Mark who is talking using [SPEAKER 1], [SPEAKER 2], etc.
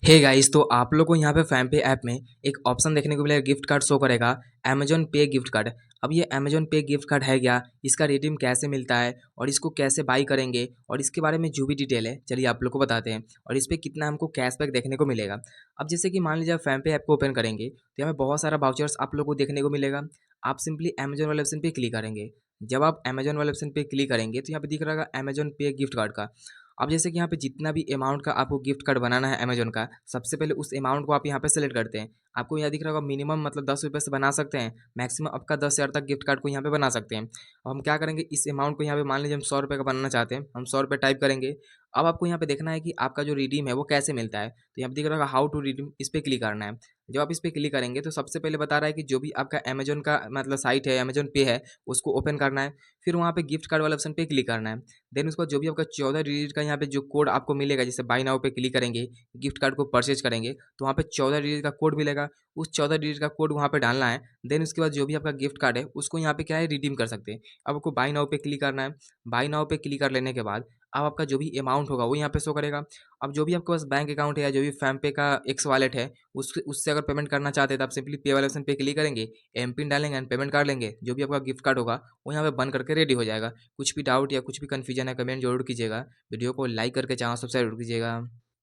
[SPEAKER 1] Hey guys, तो आप लोग को यहाँ पे फ़ैम पे ऐप में एक ऑप्शन देखने को मिलेगा, गिफ्ट कार्ड शो करेगा, अमेज़न पे गिफ्ट कार्ड। अब ये अमेज़न पे गिफ्ट कार्ड है क्या? इसका रिडीम कैसे मिलता है और इसको कैसे बाय करेंगे और इसके बारे में जो भी डिटेल है, चलिए आप लोग को बताते हैं और इस पे कितना हमको कैशबैक देखने को मिलेगा। अब जैसे कि मान लीजिए आप फ़ैम पे ऐप को ओपन करेंगे, तो यहाँ पे बहुत सारा वाउचर्स आप लोग को देखने को मिलेगा। आप सिंपली अमेज़न वाले ऑप्शन पे क्लिक करेंगे। जब आप अमेज़न वाले ऑप्शन पे क्लिक करेंगे, तो यहाँ पे दिख रहा होगा अमेज़न पे गिफ्ट कार्ड का। अब जैसे कि यहाँ पे जितना भी अमाउंट का आपको गिफ्ट कार्ड बनाना है अमेज़न का, सबसे पहले उस अमाउंट को आप यहाँ पे सेलेक्ट करते हैं। आपको यहाँ दिख रहा होगा मिनिमम मतलब ₹10 से बना सकते हैं, मैक्सिमम आपका 10,000 तक गिफ्ट कार्ड को यहाँ पे बना सकते हैं। अब हम क्या करेंगे, इस अमाउंट को यहाँ पे मान लीजिए हम ₹100 का बनाना चाहते हैं, हम ₹100 टाइप करेंगे। अब आपको यहाँ पे देखना है कि आपका जो रिडीम है वो कैसे मिलता है, तो यहाँ पे दिख रहा होगा हाउ टू रिडीम, इस पे क्लिक करना है। जब आप इस पे क्लिक करेंगे तो सबसे पहले बता रहा है कि जो भी आपका अमेज़न का मतलब साइट है, अमेज़न पे है, उसको ओपन करना है। फिर वहाँ पे गिफ्ट कार्ड वाले ऑप्शन पे क्लिक करना है। देन उसके बाद जो भी आपका 14 डिजिट का यहाँ पे जो कोड आपको मिलेगा, जैसे बाय नाउ पे क्लिक करेंगे, गिफ्ट कार्ड को परचेज करेंगे, तो वहाँ पे 14 डिजिट का कोड मिलेगा। उस 14 डिजिट का कोड वहाँ पे डालना है। देन उसके बाद जो भी आपका गिफ्ट कार्ड है उसको यहाँ पे क्या है, रिडीम कर सकते हैं। अब आपको बाय नाउ पे क्लिक करना है। बाय नाउ पे क्लिक कर लेने के बाद अब आपका जो भी अमाउंट होगा वो यहाँ पे शो करेगा। अब जो भी आपके पास बैंक अकाउंट है या जो भी फ़ैम पे का एक्स वॉलेट है, उससे अगर पेमेंट करना चाहते हैं तो आप सिंपली पे वाले ऑप्शन पे क्लिक करेंगे, एम पिन डालेंगे एंड पेमेंट कर लेंगे। जो भी आपका गिफ्ट कार्ड होगा वो यहाँ पे बन करके रेडी हो जाएगा। कुछ भी डाउट या कुछ भी कन्फ्यूजन है, कमेंट जरूर कीजिएगा। वीडियो को लाइक करके चैनल सब्सक्राइब कीजिएगा।